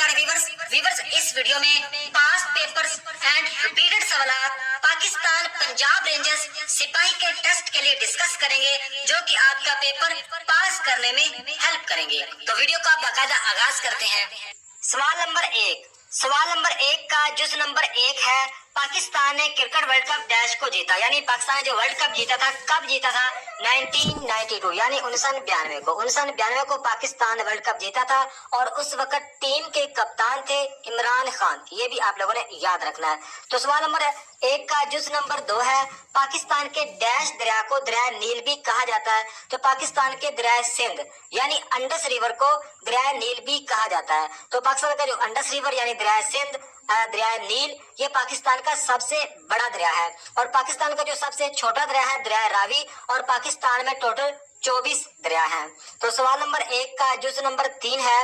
प्यारे वीवर्स इस वीडियो में पास्ट पेपर्स एंड रिपीटेड सवाल पाकिस्तान पंजाब रेंजर्स सिपाही के टेस्ट के लिए डिस्कस करेंगे, जो कि आपका पेपर पास करने में हेल्प करेंगे। तो वीडियो का बाकायदा आगाज करते हैं। सवाल नंबर एक का जुज नंबर 1 है, पाकिस्तान ने क्रिकेट वर्ल्ड कप डैश को जीता, यानी पाकिस्तान ने जो वर्ल्ड कप जीता था कब जीता था? 1992 यानी 1992 को पाकिस्तान ने वर्ल्ड कप जीता था और उस वक्त टीम के कप्तान थे इमरान खान। ये भी आप लोगों ने याद रखना है। तो सवाल नंबर 1 का जुज नंबर 2 है, पाकिस्तान के डैश दरिया को दरिया नील भी कहा जाता है। तो पाकिस्तान के दरिया सिंध यानी अंडस रिवर को दरिया नील भी कहा जाता है। तो पाकिस्तान का जो अंडस रिवर यानी दरिया सिंध दरिया नील ये पाकिस्तान का सबसे बड़ा दरिया है और पाकिस्तान का जो सबसे छोटा दरिया है दरिया रावी, और पाकिस्तान में टोटल 24 दरिया हैं। तो सवाल नंबर 1 का जुज नंबर 3 है,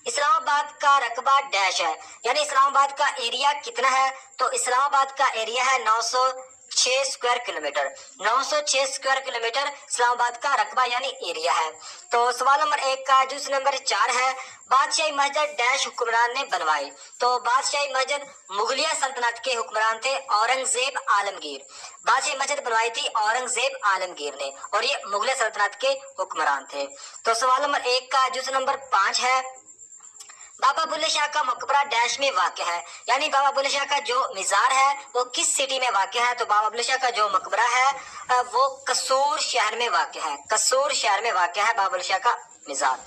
इस्लामाबाद का रकबा डैश है, यानी इस्लामाबाद का एरिया कितना है? तो इस्लामाबाद का एरिया है 906 square kilometre. 906 square kilometre Islamabad का रकबा यानी एरिया है। तो सवाल नंबर 1 का जुज नंबर 4 है, बादशाही मस्जिद डैश हुक्मरान ने बनवाई। तो बादशाही मस्जिद मुगलिया सल्तनत के हुक्मरान थे औरंगजेब आलमगीर। बादशाही मस्जिद बनवाई थी औरंगजेब आलमगीर ने और ये मुगलिया सल्तनत के हुक्मरान थे। तो सवाल नंबर 1 का जुज नंबर 5 है, बाबा बुल्ले शाह का मकबरा डैश में वाक़ है, यानी बाबा बुल्ले शाह का जो मज़ार है वो किस सिटी में वाक़ है? तो बाबा बुल्ले शाह का जो मकबरा है वो कसूर शहर में वाक़ है। कसूर शहर में वाक़ है बाबा बुल्ले शाह का मज़ार।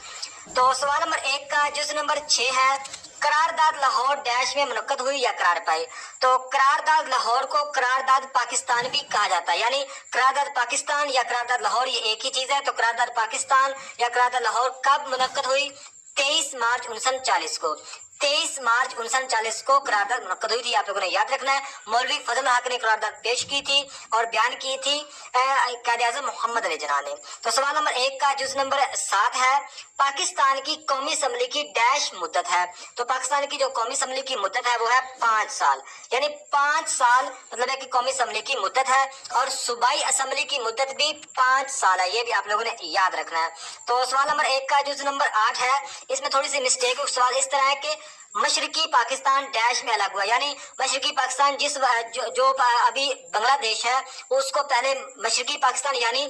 तो सवाल नंबर 1 का जुज नंबर 6 है, करारदाद लाहौर डैश में मुनक्कद हुई या करार पाई। तो करारदाद लाहौर को करारदाद पाकिस्तान भी कहा जाता है, यानी करारदाद पाकिस्तान या करारदाद लाहौर ये एक ही चीज है। तो करारदाद पाकिस्तान या करारदाद लाहौर कब मुनक्कद हुई? 23 मार्च 1940 को। 23 मार्च 1940 को करारदाद मुनक्कद हुई थी, आप लोगों ने याद रखना है। मौलवी फजल हक ने करारदाद पेश की थी और बयान की थी कायद-ए-आज़म मोहम्मद अली जिन्ना ने। तो सवाल नंबर 1 का जुज नंबर 7 है, पाकिस्तान की कौमी असम्बली की डैश मुद्दत है। तो पाकिस्तान की जो कौमी असम्बली की मुद्दत है वो है 5 साल, यानी 5 साल मतलब है कि कौमी असम्बली की मुद्दत है और सूबाई असम्बली की मुद्दत भी 5 साल है, ये भी आप लोगों ने याद रखना है। तो सवाल नंबर 1 का जुज नंबर 8 है, इसमें थोड़ी सी मिस्टेक है। सवाल इस तरह है कि मशरकी पाकिस्तान डैश में अलग हुआ, यानी मशरकी पाकिस्तान जो अभी बांग्लादेश है उसको पहले मशरकी पाकिस्तान यानी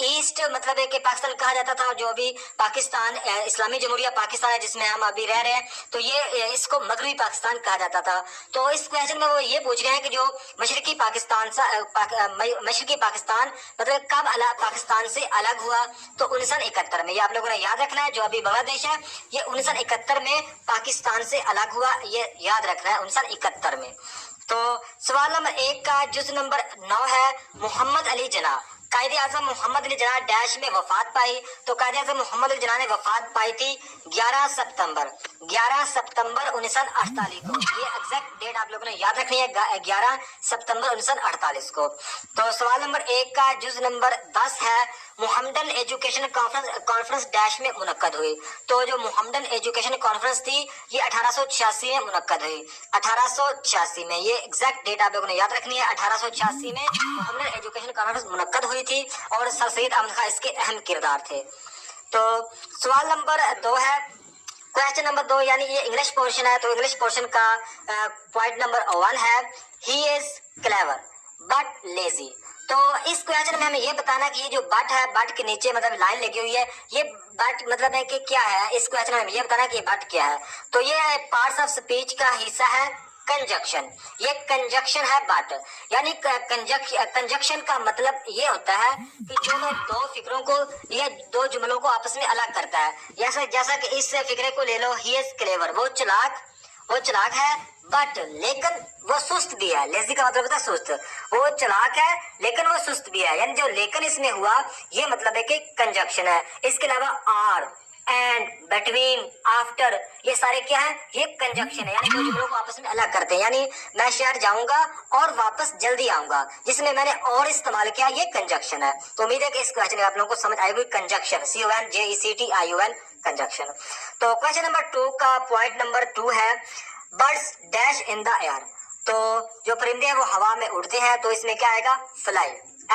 ईस्ट मतलब है कि पाकिस्तान कहा जाता था, और जो अभी पाकिस्तान इस्लामी जमहूरिया पाकिस्तान है जिसमें हम अभी रह रहे हैं तो ये इसको मगरबी पाकिस्तान कहा जाता था। तो इस क्वेश्चन में वो ये पूछ रहे हैं कि जो मशरकी पाकिस्तान मतलब कब पाकिस्तान से अलग हुआ? तो 1971 में, ये आप लोगों ने याद रखना है। जो अभी बांग्लादेश है ये 1971 में पाकिस्तान से अलग हुआ, ये याद रखना है 1971 में। तो सवाल नंबर 1 का जुज नंबर 9 है, मोहम्मद अली जिन्ना कायद-ए-आज़म मोहम्मद अली जिन्ना डैश में वफात पाई। तो कायद-ए-आज़म मोहम्मद अली जिन्ना ने वफात पाई थी 11 सितंबर 1948 को। ये एग्जैक्ट डेट आप लोगों ने याद रखनी है, 11 सितंबर 1948 को। तो सवाल नंबर 1 का जुज नंबर 10 है, मुहम्मदन एजुकेशन कॉन्फ्रेंस डैश में मुनक्कद हुई। तो जो मुहम्मदन एजुकेशन कॉन्फ्रेंस थी ये 1886 में मुनक्कद हुई। 1886 में, ये एग्जैक्ट डेट आप लोगों ने याद रखनी है। 1886 में मुहम्मदन एजुकेशन कॉन्फ्रेंस मुनक्कद हुई थी और सर सैयद अहमद खान इसके अहम किरदार थे। तो सवाल नंबर 2 है, क्वेश्चन नंबर 2 यानी ये इंग्लिश पोर्शन है। तो इंग्लिश पोर्शन का पॉइंट नंबर 1 है, he is clever but lazy. तो इस क्वेश्चन में हमें ये बताना कि ये जो बट है, बट के नीचे मतलब लाइन लगी हुई है, ये बट मतलब है कि क्या है? इस क्वेश्चन में हमें ये बताना कि ये बट क्या है। तो ये पार्ट्स ऑफ स्पीच का हिस्सा है कंजक्शन, ये कंजक्शन है बट, यानी कंजक्शन का मतलब ये होता है कि जो दो फिक्रों को या दो जुमलों को आपस में अलग करता है। जैसा कि इस फिक्रे को ले लो, ही इज क्लेवर, वो चालाक है बट लेकिन वो सुस्त भी है। लेजी का मतलब होता है सुस्त, वो चालाक है लेकिन वो सुस्त भी है, यानी जो लेकिन इसमें हुआ ये मतलब है कि कंजक्शन है। इसके अलावा आर, एंड, बिटवीन, आफ्टर, ये सारे क्या है? ये कंजक्शन है, यानी दो जुमलों को आपस में अलग करते हैं। यानी मैं शहर जाऊंगा और वापस जल्दी आऊंगा, जिसमें मैंने और इस्तेमाल किया, ये कंजक्शन है। तो उम्मीद है कि इस क्वेश्चन में आप लोगों को समझ आई हुई कंजक्शन, CONJECTION कंजक्शन। तो क्वेश्चन नंबर 2 का पॉइंट नंबर 2 है, birds dash in the air. तो जो परिंदे हैं वो हवा में उड़ते हैं, तो इसमें क्या आएगा? Fly,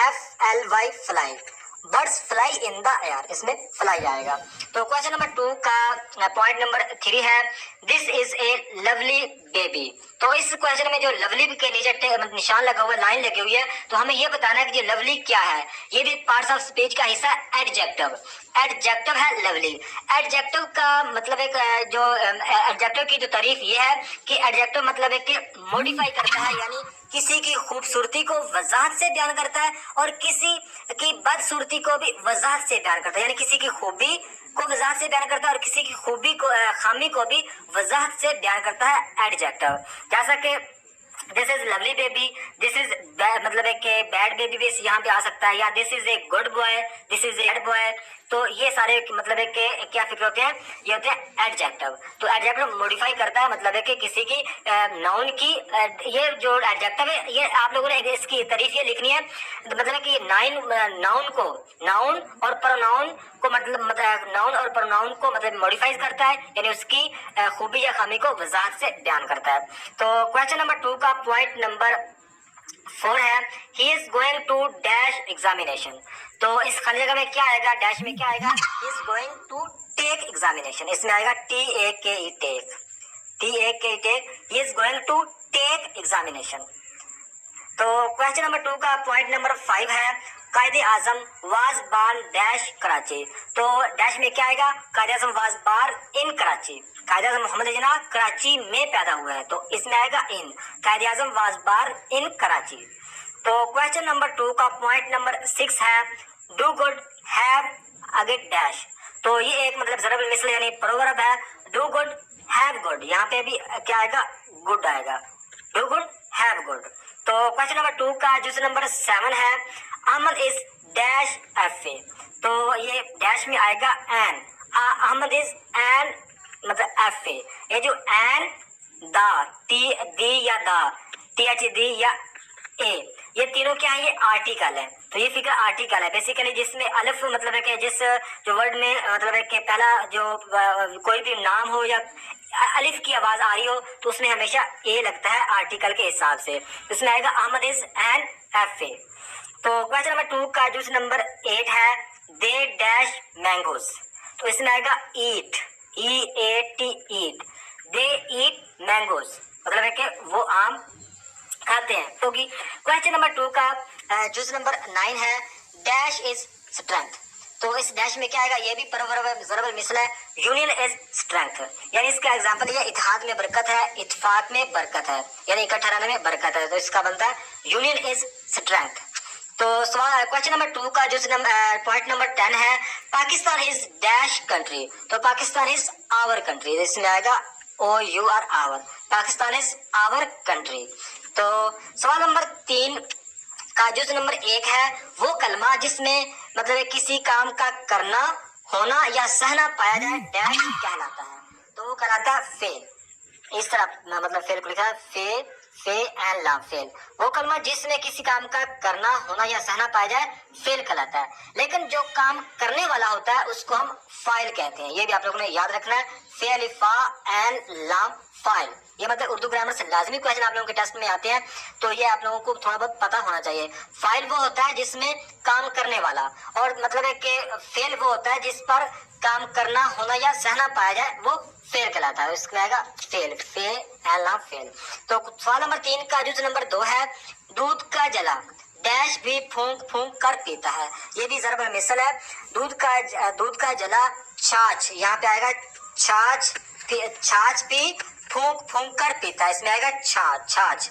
FLY fly. Birds fly in the air, इसमें फ्लाई आएगा। तो क्वेश्चन नंबर 2 का पॉइंट नंबर 3 है, this is a lovely baby. तो इस क्वेश्चन में जो लवली के नीचे निशान लगा हुआ है, लाइन लगी हुई है, तो हमें ये बताना है कि ये लवली क्या है। ये भी पार्ट्स ऑफ स्पीच का हिस्सा एडजेक्टिव, एडजेक्टिव है लवली। एडजेक्टिव का मतलब एक जो एडजेक्टिव की जो तारीफ ये है कि एडजेक्टिव मतलब एक मॉडिफाई करता है, यानी किसी की खूबसूरती को वजाहत से बयान करता है और किसी की बदसूरती को भी वजाहत से बयान करता है, यानी किसी की खूबी को वजाहत से बयान करता है और किसी की खूबी को खामी को भी वजाहत से बयान करता है एडजेक्टिव। जैसा कि this is lovely baby, this is मतलब एक बैड बेबी भी यहाँ पे आ सकता है, या this is a good boy, this is a bad boy. तो ये सारे मतलब एक क्या फिक्र होते हैं, ये होते हैं एडजेक्टिव। तो एडजेक्टिव मॉडिफाई करता है, मतलब है कि किसी की नाउन की ये जो एडजेक्टिव है, ये आप लोगों ने इसकी तारीफ ये लिखनी है, मतलब है कि नाउन को, नाउन और प्रोनाउन को मतलब नाउन और प्रोनाउन को मतलब मॉडिफाई करता है, यानी उसकी खूबी या खामी को वजाहत से बयान करता है। तो क्वेश्चन नंबर 2 का पॉइंट नंबर 4 है, he is going to dash examination. तो इस खाली जगह में क्या आएगा, डैश में क्या आएगा, he is going to take examination, इसमें आएगा TAKE take, TAKE take, he is going to take examination. तो क्वेश्चन नंबर 2 का पॉइंट नंबर 5 है, Quaid-e Azam was born dash Karachi. तो डैश में क्या आएगा, कायदे आजम वाज बार्न इन कराची, कायदे आजम मोहम्मद जिन्ना कराची में पैदा हुआ है, तो इसमें आएगा इन, कायदे आजम वाज बार्न इन कराची। तो क्वेश्चन नंबर 2 का पॉइंट नंबर 6 है, do good have agate dash. तो ये एक मतलब ज़रब मिसल यानी प्रोवर्ब है, डू गुड हैव गुड, यहाँ पे भी क्या आएगा, गुड आएगा, डू गुड हैव गुड। तो क्वेश्चन नंबर 2 का जुज नंबर 7 है, अहमद इज डैश FA। तो ये डैश में आएगा एन, अहमद इज एन मतलब FA। ये जो एन, दा, टी दी या दा, TH दी या ए, ये तीनों क्या है, ये आर्टिकल है। तो ये फिक्र आर्टिकल है बेसिकली, जिसमें अलिफ मतलब है कि जिस जो वर्ड में मतलब है कि पहला जो कोई भी नाम हो या अलिफ की आवाज आ रही हो तो उसमें हमेशा ए लगता है आर्टिकल के हिसाब से। उसमें आएगा अहमद इज एन FA। तो क्वेश्चन नंबर 2 का जूस नंबर 8 है, दे डैश मैंगोज। तो इसमें आएगा ईट, EAT ईट, दे ईट मैंगोज, मतलब है कि वो आम खाते हैं। तो क्वेश्चन नंबर 2 का जूस नंबर 9 है, डैश इज स्ट्रेंथ। तो इस डैश में क्या आएगा, ये भी ज़रब मिसल है, यूनियन इज स्ट्रेंथ, यानी इसका एग्जांपल ये इत्तेहाद में बरकत है, इत्तेफाक में बरकत है, यानी इकट्ठा रहने में बरकत है, तो इसका बनता है यूनियन इज स्ट्रेंथ। तो सवाल क्वेश्चन नंबर 2 का जो पॉइंट नंबर 10 है, पाकिस्तान इज डैश कंट्री। तो पाकिस्तान इज आवर कंट्री, इसमें आएगा OUR our, Pakistan is our country. तो सवाल नंबर 3 का जुज नंबर 1 है, वो कलमा जिसमें मतलब किसी काम का करना, होना या सहना पाया जाए डैश कहलाता है। तो वो कहलाता है फेल। इस तरह मतलब फेल को लिखा है, फे एंड ला, फेल। वो कलमा जिसमें किसी काम का करना, होना या सहना पाया जाए फेल कहलाता है। लेकिन जो काम करने वाला होता है उसको हम फाइल कहते हैं, ये भी आप लोगों ने याद रखना है, फेल फा एंड लाम फाइल। ये मतलब उर्दू ग्रामर से लाजमी क्वेश्चन आप लोगों के टेस्ट में आते हैं, तो ये आप लोगों को थोड़ा बहुत पता होना चाहिए। फाइल वो होता है जिसमें काम करने वाला, और मतलब है कि फेल वो होता है जिस पर काम करना, होना या सहना पाया जाए वो फेल कहलाता है, इसमें आएगा फेल, फे एंड ला फेल। तो सवाल नंबर 3 का जुज नंबर 2 है, दूध का जला डैश भी फूंक फूंक कर पीता है। ये भी ज़रब मिसल है, दूध का जला छाछ, यहाँ पे आएगा छाछ, छाछ भी फूंक फूंक कर पीता है, इसमें आएगा छाछ।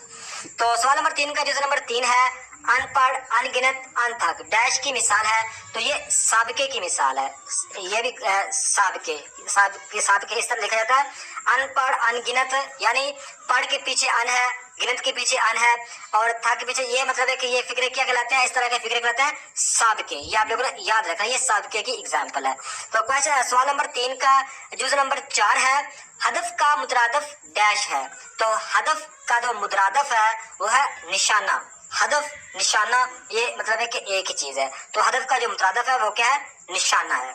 तो सवाल नंबर 3 का जुज नंबर 3 है, अनपढ़ अनगिनत अनथक डैश की मिसाल है। तो ये साबिके की मिसाल है, ये भी साबिके इस तरह लिखा जाता है, अनपढ़ अनगिनत, यानी पढ़ के पीछे अन है, गिनत के पीछे अन है, और था के पीछे, ये मतलब है कि ये फिक्रे क्या कहलाते हैं, इस तरह के फिक्रे कहलाते हैं साबिके। ये आप लोगों ने याद रखना, ये साबिके की एग्जाम्पल है। तो क्वेश्चन सवाल नंबर 3 का जुज नंबर 4 है, हदफ का मुतरादफ डैश है। तो हदफ का जो मुतरादफ है वो है निशाना, हदफ निशाना, ये मतलब है कि एक ही चीज है। तो हदफ का जो मुतरादफ है वो क्या है, निशाना है।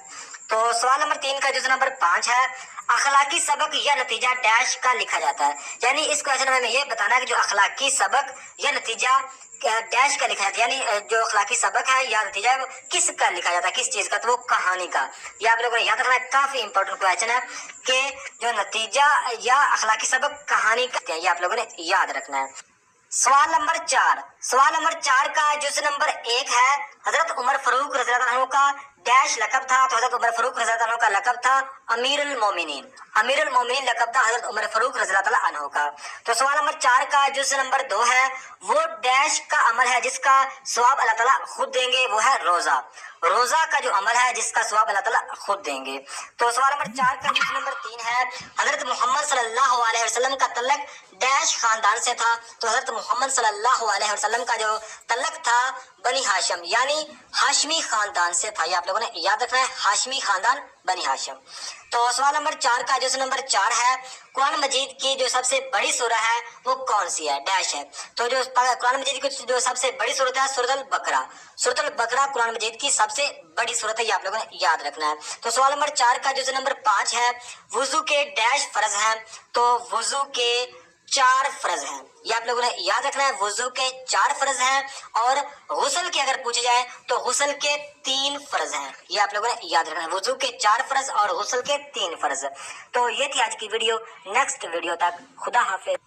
तो सवाल नंबर 3 का जुज नंबर 5 है, अखलाकी सबक या नतीजा डैश का लिखा जाता है। यानी इस क्वेश्चन में हमें ये बताना है कि जो अखलाकी सबक या नतीजा डैश का लिखा जाता है, यानी जो अखलाकी सबक है या नतीजा है वो किस का लिखा जाता है, किस चीज का, तो वो कहानी का। ये आप लोगों ने याद रखना है, काफी इंपॉर्टेंट क्वेश्चन है कि जो नतीजा या अखलाकी सबक कहानी का, ये आप लोगों ने याद रखना है। सवाल नंबर 4, सवाल नंबर 4 का जुज नंबर 1 है, हजरत उमर फारूक रज़ी अल्लाह अन्हु का डैश लकब था, तो हजरत उमर फारूक रज़ी अल्लाह अन्हु का लकब था अमीरुल मोमिनीन। अमीरुल मोमिनीन लकब था हजरत उमर फारूक रज़ी अल्लाह अन्हु का। तो सवाल नंबर 4 का जुज नंबर 2 है, वो डैश का अमल है जिसका सवाब अल्लाह ताला खुद देंगे, वो है रोजा। रोजा का जो अमल है जिसका सवाब अल्लाह ताला खुद देंगे। तो सवाल नंबर 4 का जुज नंबर 3 है, हजरत मोहम्मद सल्लल्लाहु अलैहि वसल्लम का तलक डैश खानदान से था, तो हजरत मोहम्मद सल्लल्लाहु अलैहि वसल्लम का जो तलक था बनी हाशिम यानी हाशमी खानदान से था। ये आप लोगों ने याद रखना है, हाशमी खानदान बनी हाशिम। तो सवाल नंबर 4 का जो नंबर 4 है, कुरान मजीद की जो सबसे बड़ी सूरह है वो कौन सी है, डैश है। तो जो कुरान मजीद की जो सबसे बड़ी सूरत है सूरत अल बकरा। सूरत अल बकरा कुरान मजीद की सबसे बड़ी सूरत है, ये आप लोगों ने याद रखना है। तो सवाल नंबर 4 का जो नंबर 5 है, वुजू के डैश फर्ज हैं, तो वुजू के 4 फर्ज हैं, ये आप लोगों ने याद रखना है। वुजू के 4 फर्ज हैं और गुस्ल के अगर पूछे जाए तो गुस्ल के 3 फर्ज हैं, ये आप लोगों ने याद रखना है। वुजू के 4 फर्ज और गुस्ल के 3 फर्ज। तो ये थी आज की वीडियो, नेक्स्ट वीडियो तक खुदा हाफिज।